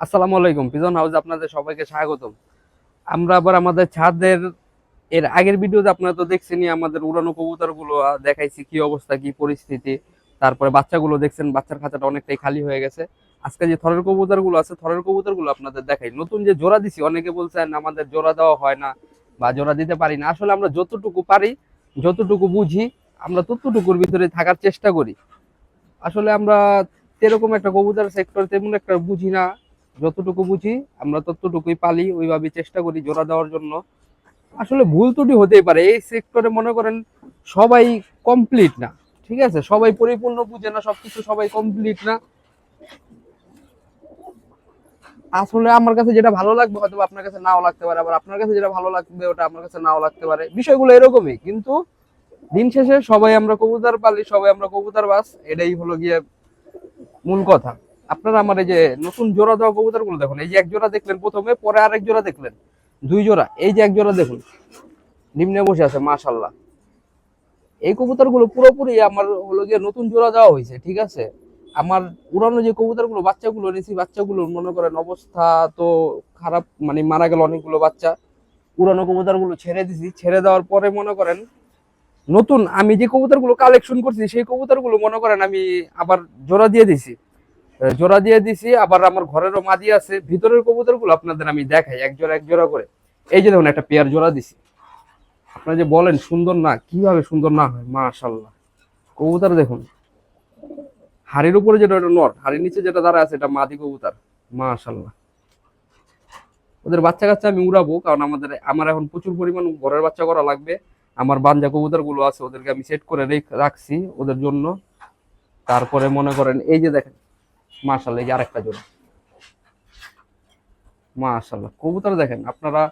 আসসালামু আলাইকুম, pigeon house আপনাদের সবাইকে স্বাগতম। আমরা আবার আমাদের ছাদের এর আগের ভিডিওতে আপনারা তো দেখছেনই, আমাদের উড়ানো কবুতর গুলো দেখাইছি কি অবস্থা কি পরিস্থিতি। তারপরে বাচ্চাগুলো দেখছেন, বাচ্চার খাঁচাটা অনেকটাই খালি হয়ে গেছে। আজকে যে থরের কবুতর গুলো আছে, থরের কবুতর গুলো আপনাদের দেখাই। নতুন যে জোড়া দিছি, অনেকে বলছেন আমাদের জোড়া দেওয়া হয় না বা জোড়া দিতে পারি না। আসলে আমরা যতটুকু পারি, যতটুকু বুঝি, আমরা ততটুকুর ভিতরে থাকার চেষ্টা করি। আসলে আমরা সেরকম একটা কবুতর সেক্টর তেমন একটা বুঝি না। যতটুকু বুঝি আমরা ততটুকুই পালি, ওইভাবে চেষ্টা করি জোড়া দেওয়ার জন্য। আসলে ভুল ত্রুটি হতেই পারে, এই সেক্টরে মনে করেন সবাই কমপ্লিট না। ঠিক আছে, সবাই পরিপূর্ণ বুঝে না সবকিছু, সবাই কমপ্লিট না। আসলে আমার কাছে যেটা ভালো লাগবে হয়তো আপনার কাছে নাও লাগতে পারে, আবার আপনার কাছে যেটা ভালো লাগবে ওটা আমার কাছে নাও লাগতে পারে। বিষয়গুলো এরকমই, কিন্তু দিন শেষে সবাই আমরা কবুতর পালি, সবাই আমরা কবুতর বাস, এটাই হলো গিয়ে মূল কথা। আপনারা আমার এই যে নতুন জোড়া দেওয়া কবুতর গুলো দেখুন, এই যে এক জোড়া দেখলেন প্রথমে, পরে আরেক জোড়া দেখলেন, দুই জোড়া। এই যে এক জোড়া দেখুন নিম্নে বসে আছে, মাশাল্লাহ। এই কবুতর গুলো পুরোপুরি আমার হলো গিয়ে নতুন জোড়া দেওয়া হয়েছে। ঠিক আছে, আমার উড়ানো যে কবুতর গুলো বাচ্চাগুলো নিয়েছি, বাচ্চাগুলো মনে করেন অবস্থা তো খারাপ, মানে মারা গেল অনেকগুলো বাচ্চা। উড়ানো কবুতর গুলো ছেড়ে দিছি, ছেড়ে দেওয়ার পরে মনে করেন নতুন আমি যে কবুতর গুলো কালেকশন করছি, সেই কবুতর গুলো মনে করেন আমি আবার জোড়া দিয়ে দিছি। জোড়া দিয়ে দিছি, আবার আমার ঘরেরও মাদি আছে। ভিতরের কবুতর গুলো আপনাদের আমি দেখাই এক জোড়া করে। এই যে দেখুন একটা পেয়ার জোড়া দিছি। আপনারা যে বলেন সুন্দর না, কিভাবে সুন্দর না হয়, মাশাল্লাহ। কবুতর দেখুন, হাড়ির উপরে যেটা ওটা নর, হাড়ির নিচে যেটা দাঁড়া আছে এটা মাদি কবুতর, মাশাল্লাহ। ওদের বাচ্চা কাচ্চা আমি উড়াবো, কারণ আমার এখন প্রচুর পরিমাণ ঘরের বাচ্চা করা লাগবে। আমার বাঞ্জা কবুতর গুলো আছে, ওদেরকে আমি সেট করে রাখছি ওদের জন্য। তারপরে মনে করেন এই যে দেখেন, মাশাল্লাহ, এই যে আরেকটা জোড়া, মাশাল্লাহ। কবুতর দেখেন আপনারা,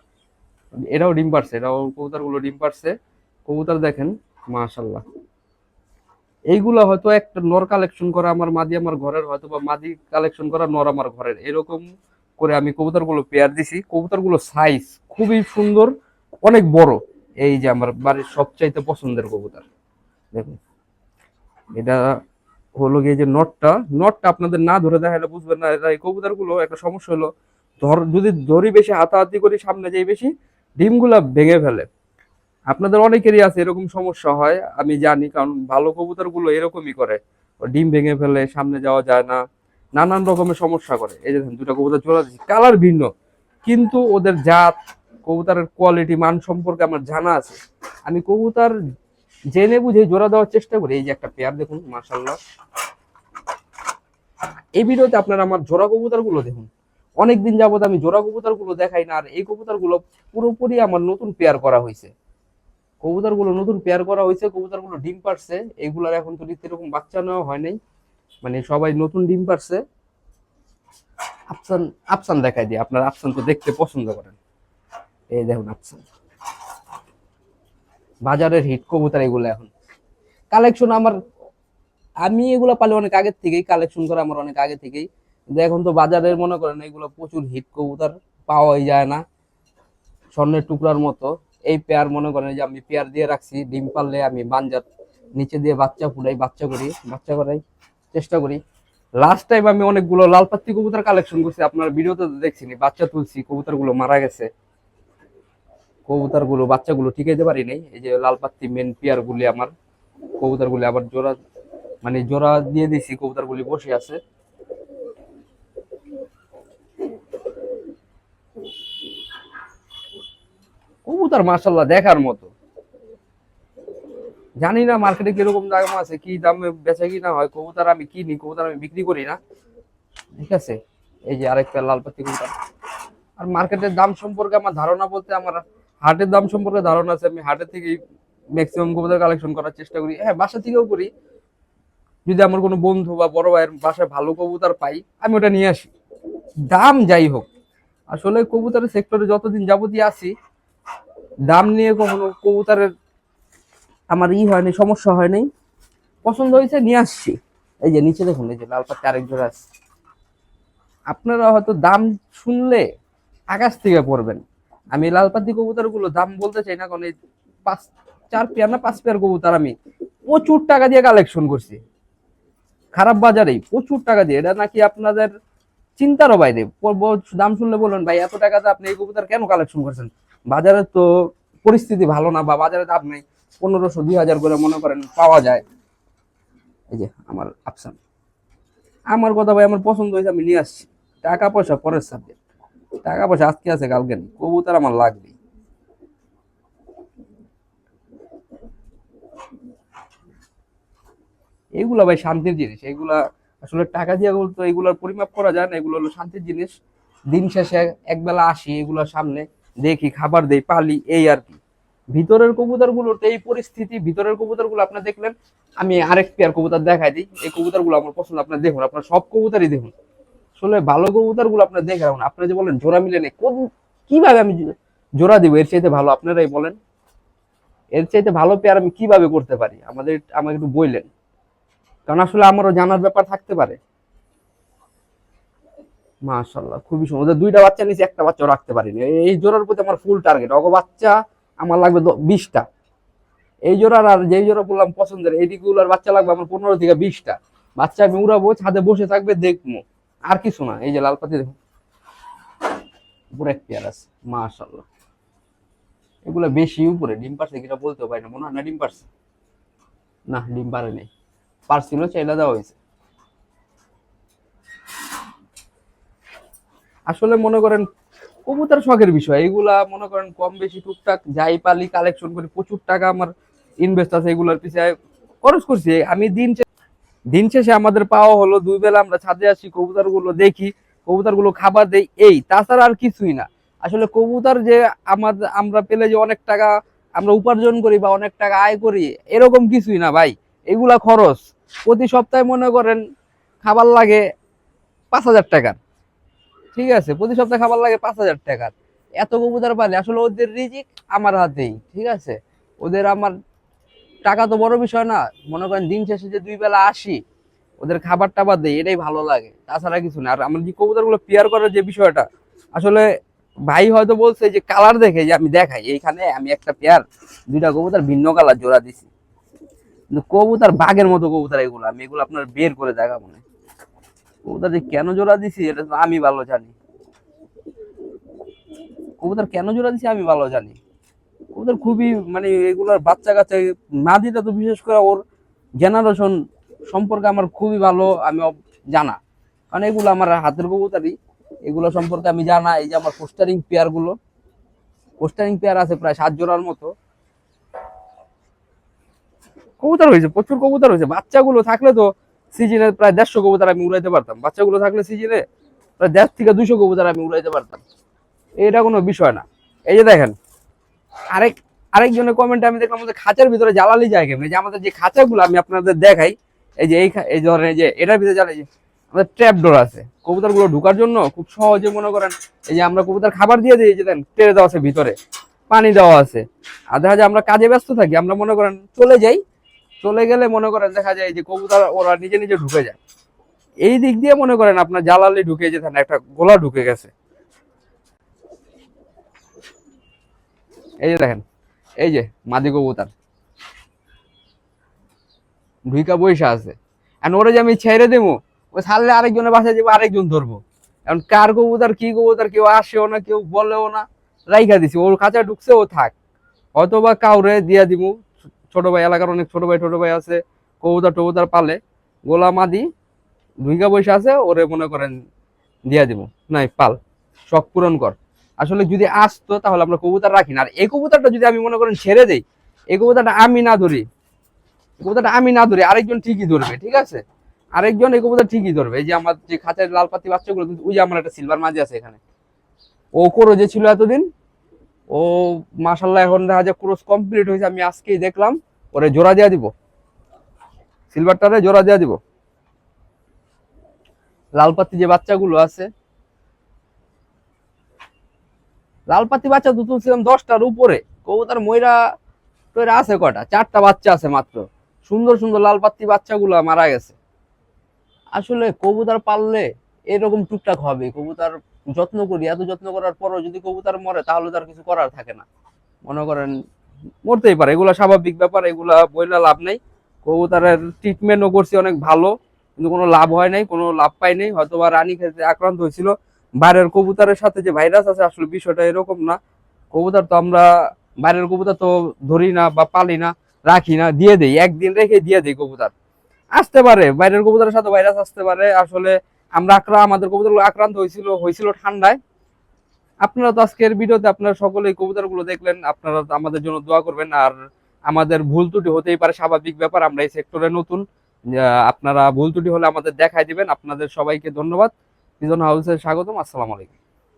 এটাও ডিম পারছে, এটাও কবুতর গুলো ডিম পারছে। কবুতর দেখেন, মাশাল্লাহ। এইগুলা হয়তো একটা নর কালেকশন করা আমার মাদি আমার ঘরের, হয়তো বা মাদি কালেকশন করা নর আমার ঘরের, এরকম করে আমি কবুতর গুলো পেয়ার দিছি। কবুতর গুলো সাইজ খুবই সুন্দর, অনেক বড়। এই যে আমার বাড়ির সবচাইতে পছন্দের কবুতর দেখুন, এটা হলো গিয়ে যে নটটা। নটটা আপনাদের না ধরে দেখালে বুঝবেন না। এটা এই কবুতর গুলো একটা সমস্যা হলো, যদি ধরি বেশি, হাতাহাতি করি, সামনে যাই বেশি, ডিমগুলা ভেঙে ফেলে। আপনাদের অনেকেরই আছে এরকম সমস্যা হয়, আমি জানি, কারণ ভালো কবুতর গুলো এরকমই করে, ও ডিম ভেঙে ফেলে, সামনে যাওয়া যায় না, নানান রকমের সমস্যা করে। এই যে দেখেন দুটা কবুতর জোড়া দিচ্ছি, কালার ভিন্ন, কিন্তু ওদের জাত, কবুতরের কোয়ালিটি, মান সম্পর্কে আমার জানা আছে। আমি কবুতর জেনে বুঝে জোড়া দেওয়ার চেষ্টা করি। এই যে একটা পেয়ার দেখুন, মাশাল্লাহ। এই ভিডিওতে আপনারা আমার জোড়া কবুতর গুলো দেখুন। অনেকদিন যাবত আমি জোড়া কবুতর গুলো দেখাই না, আর এই কবুতর গুলো পুরোপুরি আমার নতুন পেয়ার করা হয়েছে। কবুতর গুলো নতুন পেয়ার করা হয়েছে, কবুতর গুলো ডিম পারছে। এগুলার এখন তো এরকম বাচ্চা নেওয়া হয় নাই, মানে সবাই নতুন ডিম পারছে। আফসান, আফসান দেখাই দিই, আপনার আফসান তো দেখতে পছন্দ করেন। এই দেখুন আফসান, বাজারের হিট কবুতর এগুলো এখন কালেকশন আমার। আমি এগুলো পালে অনেক আগে থেকেই, কালেকশন করা আমার অনেক আগে থেকেই, কিন্তু এখন তো বাজারের মনে করেন এগুলো প্রচুর হিট কবুতর, পাওয়াই যায় না স্বর্ণের টুকরার মতো। এই পেয়ার মনে করেন যে আমি পেয়ার দিয়ে রাখছি, ডিম পারলে আমি বাঞ্জার নিচে দিয়ে বাচ্চা ফুটাই, বাচ্চা করাই চেষ্টা করি। লাস্ট টাইম আমি অনেকগুলো লাল পাত্তি কবুতর কালেকশন করছি, আপনার ভিডিওতে দেখছিনি, বাচ্চা তুলছি, কবুতর গুলো মারা গেছে। কবুতর গুলো বাচ্চাগুলো টিকাইতে পারি নাই। এই যে লাল পাত্তি মেন পেয়ার গুলি আমার, কবুতর গুলি আবার জোড়া, মানে জোড়া দিয়ে দিছি, কবুতর গুলি বসে আছে। কবুতর মাশাল্লাহ দেখার মতো। জানি না মার্কেটে কিরকম দাম আছে, কি দামে বেচা কিনা হয়। কবুতর আমি কিনি, কবুতর আমি বিক্রি করি না। ঠিক আছে, এই যে আরেকটা লাল পাতি কবুতর। আর মার্কেটের দাম সম্পর্কে আমার ধারণা বলতে, আমার হাটের দাম সম্পর্কে ধারণা আছে। আমি হাটের থেকে ম্যাক্সিমাম কবুতর কালেকশন করার চেষ্টা করি, হ্যাঁ বাসা থেকেও করি। যদি আমার কোনো বন্ধু বা বড় ভাইয়ের বাসায় ভালো কবুতর পাই, আমি ওটা নিয়ে আসি, দাম যাই হোক। আসলে কবুতরের সেক্টরে যতদিন যাবতীয় আছি, দাম নিয়ে কখনো কবুতরের আমার হয়নি, সমস্যা হয়নি। পছন্দ হয়েছে নিয়ে আসছি। এই যে নিচে দেখুন, এই যে লাল পাত্তি আরেক জোড়া আছে। আপনারা হয়তো দাম শুনলে আকাশ থেকে পড়বেন। আমি লাল পাতি কবুতর গুলো দাম বলতে চাই না, কারণ এই পাঁচ, 4 পেয়ার না 5 পেয়ার কবুতর আমি প্রচুর টাকা দিয়ে কালেকশন করছি, খারাপ বাজারেই প্রচুর টাকা দিয়ে। এটা নাকি আপনাদের চিন্তারও বাইরে। দাম শুনলে বলবেন ভাই এত টাকাতে আপনি এই কবুতর কেন কালেকশন করছেন, বাজারে তো পরিস্থিতি ভালো না, বা বাজারে দাম নেই, 1500 2000 করে মনে করেন পাওয়া যায়। এই যে আমার আফসান, আমার কথা ভাই আমার পছন্দ হয়েছে আমি নিয়ে আসছি, টাকা পয়সা পরের সাবজেক্ট, টাকা পয়সা আজকে আছে কালকে নেই, কবুতর আমার লাগবে। এগুলা ভাই শান্তির জিনিস, এগুলা আসলে টাকা দিয়ে বলতো এগুলার পরিমাপ করা যায় না, এগুলো হলো শান্তির জিনিস। দিন শেষে একবেলা আসি এগুলোর সামনে, দেখি খাবার দেই পালি এই আর কি। ভিতরের কবুতর গুলোর তো এই পরিস্থিতি, ভিতরের কবুতর গুলো আপনার দেখলেন, আমি আরেক পেয়ার কবুতর দেখাই দিই, এই কবুতর গুলো আমার পছন্দ, আপনার দেখুন, আপনার সব কবুতরই দেখুন, আসলে ভালো কবুতর গুলো আপনার দেখে রাখুন। আপনি যে বলেন জোড়া মিলে নেই, কোন কিভাবে আমি জোড়া দিব এর চাইতে ভালো, আপনারাই বলেন এর চাইতে ভালো পেয়ার আমি কিভাবে করতে পারি, আমাকে একটু বললেন, কারণ আসলে আমারও জানার ব্যাপার থাকতে পারে। মাশাআল্লাহ খুবই সুন্দর, ওদের দুইটা বাচ্চা নিচে একটা বাচ্চাও রাখতে পারিনি, এই জোড়ার প্রতি আমার ফুল টার্গেট, অগো বাচ্চা আমার লাগবে 20টা, এই জোড়ার আর যেই জোড়া বললাম পছন্দের এইদিকগুলোর বাচ্চা লাগবে আমার 15 থেকে 20টা বাচ্চা, আমি উড়াবো ছাদে বসে থাকবে দেখবো, আর কিছু না। এই যে লাল পাতি দেখুন, উপরে এক পেয়ার আছে মাশাআল্লাহ, এগুলো বেশি উপরে, ডিম পারছে কিনা বলতেও পারি না, মনে হয় না ডিম পারছে, না ডিম পারে নেই, পারছিল চাইলে দেওয়া হয়েছে। আসলে মনে করেন কবুতর শখের বিষয়, এগুলা মনে করেন কম বেশি টুকটাক যাই পালি কালেকশন করি, প্রচুর টাকা আমার ইনভেস্ট আছে এগুলোর পিছিয়ে খরচ করছি আমি। দিন শেষে আমাদের পাওয়া হলো দুই বেলা আমরা ছাদে আসি, কবুতর গুলো দেখি, কবুতর গুলো খাবার দেই, এই তাছাড়া আর কিছুই না। আসলে কবুতর যে আমরা পেলে যে অনেক টাকা আমরা উপার্জন করি বা অনেক টাকা আয় করি, এরকম কিছুই না ভাই, এগুলা খরচ। প্রতি সপ্তাহে মনে করেন খাবার লাগে 5000 টাকার, ঠিক আছে, প্রতি সপ্তাহে খাবার লাগে 5000 টাকার, এত কবুতর পালে আসলে ওদের রিজিক আমার হাতেই, ঠিক আছে, ওদের আমার টাকা তো বড় বিষয় না, মনে করেন দিন শেষে যে দুই বেলা আসি ওদের খাবার টাবার দেয় এটাই ভালো লাগে, তাছাড়া কিছু না। আর আমার যে কবুতর গুলো পেয়ার করার যে বিষয়টা, আসলে ভাই হয়তো বলছে যে কালার দেখে, যে আমি দেখাই এইখানে আমি একটা পেয়ার দুইটা কবুতর ভিন্ন কালার জোড়া দিছি, কিন্তু কবুতর বাঘের মতো কবুতর এগুলো, আমি এগুলো আপনার বের করে দেখাবো না, কবুতর যে কেন জোড়া দিছি এটা তো আমি ভালো জানি, কবুতর কেন জোড়া দিছি আমি ভালো জানি। কবুতর খুবই মানে এগুলার বাচ্চা কাচ্চা, মাদিটা তো বিশেষ করে ওর জেনারেশন সম্পর্কে আমার খুবই ভালো আমি জানা, কারণ এগুলো আমার হাতের কবুতরই, এগুলো সম্পর্কে আমি জানা। এই যে আমার পোস্টারিং পেয়ার গুলো, পোস্টারিং পেয়ার আছে প্রায় 7 জোড়ার মতো কবুতর হয়েছে, প্রচুর কবুতর হয়েছে। বাচ্চাগুলো থাকলে তো সিজনে প্রায় 150 কবুতর আমি উড়াইতে পারতাম, বাচ্চাগুলো থাকলে সিজনে প্রায় 150 থেকে 200 কবুতর আমি উড়াইতে পারতাম, এটা কোনো বিষয় না। এই যে দেখেন আরেক আরেকজনের কমেন্টে আমি দেখলাম আমাদের খাঁচার ভিতরে জ্বালালি যায় কেমন, যে আমাদের যে খাঁচাগুলো আমি আপনাদের দেখাই, এই যে এই ধরনের যে এটার ভিতরে জ্বালাই, আমাদের ট্র্যাপ ডোর আছে কবুতর গুলো ঢুকার জন্য, খুব সহজে মনে করেন এই যে আমরা কবুতর খাবার দিয়ে দিই, যে দেন টেরে দেওয়া আছে ভিতরে, পানি দেওয়া আছে, আর দেখা যায় আমরা কাজে ব্যস্ত থাকি, আমরা মনে করেন চলে যাই, চলে গেলে মনে করেন দেখা যায় যে কবুতর ওরা নিজে নিজে ঢুকে যায়, এই দিক দিয়ে মনে করেন আপনার জ্বালালি ঢুকে যেতে একটা গোলা ঢুকে গেছে। এই যে দেখেন, এই যে মাদি কবুতর ঢুইকা বৈশা আছে, এখন ওরা যে আমি ছেড়ে দেবো, ও ছাড়লে আরেকজনের বাসায় যাবো, আরেকজন ধরবো, এখন কার কবুতর কি কবুতর কেউ আসেও না কেউ বলেও না, রাইখা দিছি, ওর খাঁচা ঢুকছে ও থাক, হয়তো বা কাউরে দিয়া দিব, ছোট ভাই এলাকার অনেক ছোট ভাই আছে কবুতর টবুতর পালে, গোলা মাদি ঢুইকা বৈশা আছে, ওরে মনে করেন দিয়া দিব, নাই পাল শখ পূরণ কর। আসলে যদি আসতো তাহলে আমরা কবুতর রাখি না, আর এই কবুতরটা যদি আমি মনে করেন ছেড়ে দেই, এই কবুতরটা আমি না ধরি, কবুতরটা আমি না ধরি আরেকজন ঠিকই ধরবে, ঠিক আছে, আরেকজন এই কবুতর ঠিকই ধরবে। এই যে আমার যে খাঁচার লাল পাতি বাচ্চাগুলো, ওই যে আমার একটা সিলভার মাঝি আছে এখানে, ও করো যে ছিল এতদিন, ও মাশাল্লাহ এখন দেখা যায় ক্রস কমপ্লিট হয়েছে, আমি আজকেই দেখলাম, ওরে জোড়া দেওয়া দিব, সিলভারটারে জোড়া দেওয়া দিব। লাল পাতি যে বাচ্চাগুলো আছে, লাল পাতি বাচ্চা তো তুলছিলাম 10টার উপরে, কবুতর ময়রা টয়রা আছে কয়টা, 4টা বাচ্চা আছে মাত্র, সুন্দর সুন্দর লাল পাতি বাচ্চাগুলো মারা গেছে। আসলে কবুতর পাললে এরকম টুকটাক হবে, কবুতর যত্ন করি, এত যত্ন করার পরও যদি কবুতর মরে তাহলে তার কিছু করার থাকে না, মনে করেন মরতেই পারে, এগুলা স্বাভাবিক ব্যাপার, এগুলা বইলা লাভ নাই। কবুতরের ট্রিটমেন্টও করছি অনেক ভালো, কিন্তু কোনো লাভ হয় নাই, কোনো লাভ পাই নাই। হয়তো বা রানী খেতে আক্রান্ত হয়েছিল। বাইরের কবুতরের সাথে যে ভাইরাস আছে আসলে বিষয়টা এরকম না। কবুতর তো আমরা বাইরের কবুতর তো ধরি না বা পালি না, রাখি না, দিয়ে দেই, একদিন রেখে দিয়ে দেই। কবুতর আসতে পারে, বাইরের কবুতরের সাথে ভাইরাস আসতে পারে। আসলে আমরা আমাদের কবুতরগুলো আক্রান্ত হয়েছিল ঠান্ডায়। আপনারা তো আজকের ভিডিওতে আপনারা সকলেই কবুতরগুলো দেখলেন, আপনারা তো আমাদের জন্য দোয়া করবেন। আর আমাদের ভুল ত্রুটি হতেই পারে, স্বাভাবিক ব্যাপার, আমরা এই সেক্টরে নতুন। আপনারা ভুল ত্রুটি হলে আমাদের দেখাই দিবেন। আপনাদের সবাইকে ধন্যবাদ। পিজন হাউসে স্বাগতম। আসসালামু আলাইকুম।